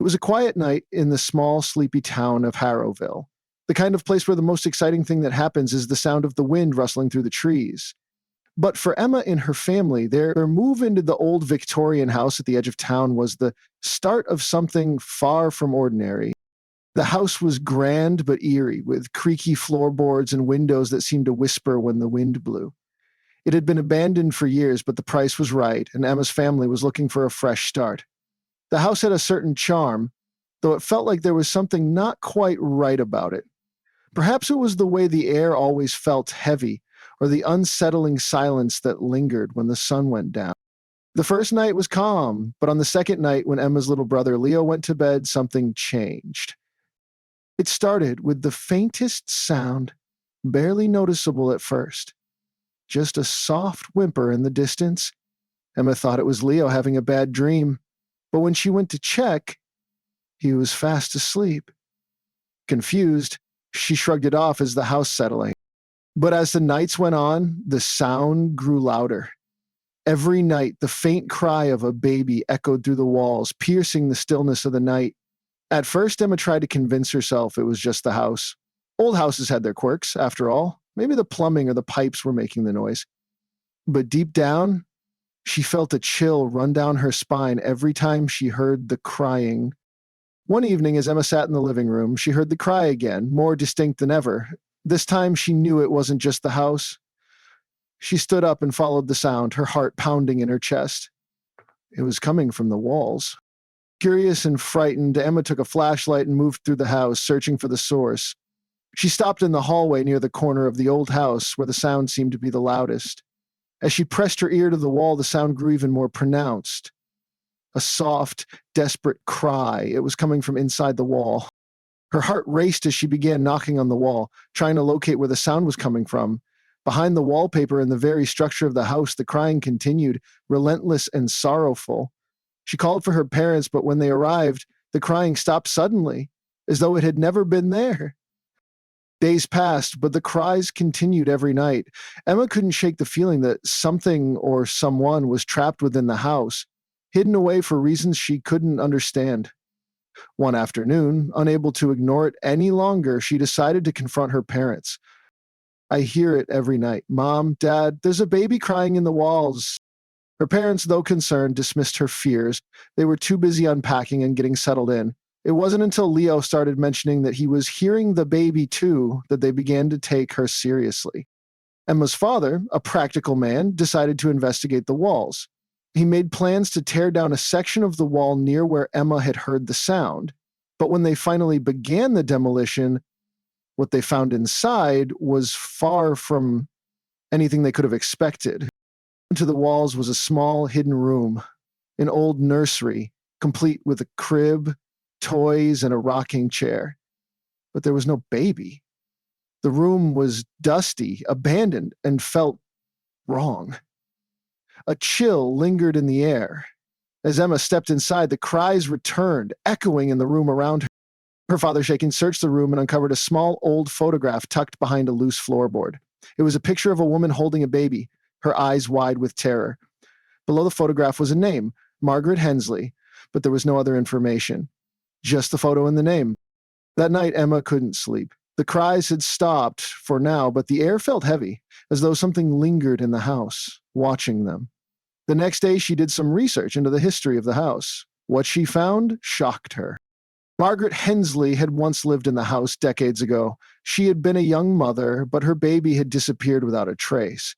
It was a quiet night in the small, sleepy town of Harrowville, the kind of place where the most exciting thing that happens is the sound of the wind rustling through the trees. But for Emma and her family, their move into the old Victorian house at the edge of town was the start of something far from ordinary. The house was grand but eerie, with creaky floorboards and windows that seemed to whisper when the wind blew. It had been abandoned for years, but the price was right, and Emma's family was looking for a fresh start. The house had a certain charm, though it felt like there was something not quite right about it. Perhaps it was the way the air always felt heavy, or the unsettling silence that lingered when the sun went down. The first night was calm, but on the second night, when Emma's little brother Leo went to bed, something changed. It started with the faintest sound, barely noticeable at first. Just a soft whimper in the distance. Emma thought it was Leo having a bad dream, but when she went to check, he was fast asleep. Confused, she shrugged it off as the house settling. But as the nights went on, the sound grew louder. Every night, the faint cry of a baby echoed through the walls, piercing the stillness of the night. At first, Emma tried to convince herself it was just the house. Old houses had their quirks, after all. Maybe the plumbing or the pipes were making the noise. But deep down, she felt a chill run down her spine every time she heard the crying. One evening, as Emma sat in the living room, she heard the cry again, more distinct than ever. This time, she knew it wasn't just the house. She stood up and followed the sound, her heart pounding in her chest. It was coming from the walls. Curious and frightened, Emma took a flashlight and moved through the house, searching for the source. She stopped in the hallway near the corner of the old house, where the sound seemed to be the loudest. As she pressed her ear to the wall, the sound grew even more pronounced. A soft, desperate cry. It was coming from inside the wall. Her heart raced as she began knocking on the wall, trying to locate where the sound was coming from. Behind the wallpaper and the very structure of the house, the crying continued, relentless and sorrowful. She called for her parents, but when they arrived, the crying stopped suddenly, as though it had never been there. Days passed, but the cries continued every night. Emma couldn't shake the feeling that something or someone was trapped within the house, hidden away for reasons she couldn't understand. One afternoon, unable to ignore it any longer, she decided to confront her parents. "I hear it every night. Mom, Dad, there's a baby crying in the walls." Her parents, though concerned, dismissed her fears. They were too busy unpacking and getting settled in. It wasn't until Leo started mentioning that he was hearing the baby too that they began to take her seriously. Emma's father, a practical man, decided to investigate the walls. He made plans to tear down a section of the wall near where Emma had heard the sound. But when they finally began the demolition, what they found inside was far from anything they could have expected. To the walls was a small hidden room, an old nursery, complete with a crib, toys, and a rocking chair. But there was no baby. The room was dusty, abandoned, and felt wrong. A chill lingered in the air. As Emma stepped inside, the cries returned, echoing in the room around her. Her father, shaking, searched the room and uncovered a small old photograph tucked behind a loose floorboard. It was a picture of a woman holding a baby, her eyes wide with terror. Below the photograph was a name, Margaret Hensley, but there was no other information. Just the photo and the name. That night, Emma couldn't sleep. The cries had stopped for now, but the air felt heavy, as though something lingered in the house, watching them. The next day, she did some research into the history of the house. What she found shocked her. Margaret Hensley had once lived in the house decades ago. She had been a young mother, but her baby had disappeared without a trace.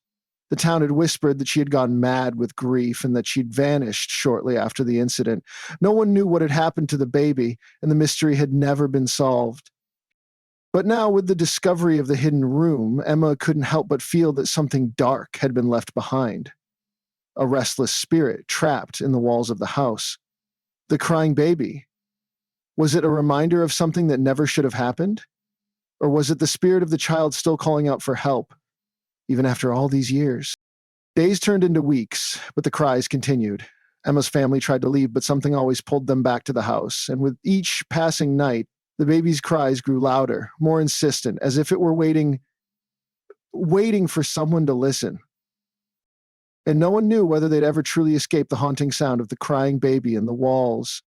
The town had whispered that she had gone mad with grief and that she'd vanished shortly after the incident. No one knew what had happened to the baby, and the mystery had never been solved. But now, with the discovery of the hidden room, Emma couldn't help but feel that something dark had been left behind. A restless spirit trapped in the walls of the house. The crying baby. Was it a reminder of something that never should have happened? Or was it the spirit of the child still calling out for help, even after all these years? Days turned into weeks, but the cries continued. Emma's family tried to leave, but something always pulled them back to the house, and with each passing night, the baby's cries grew louder, more insistent, as if it were waiting for someone to listen. And no one knew whether they'd ever truly escape the haunting sound of the crying baby in the walls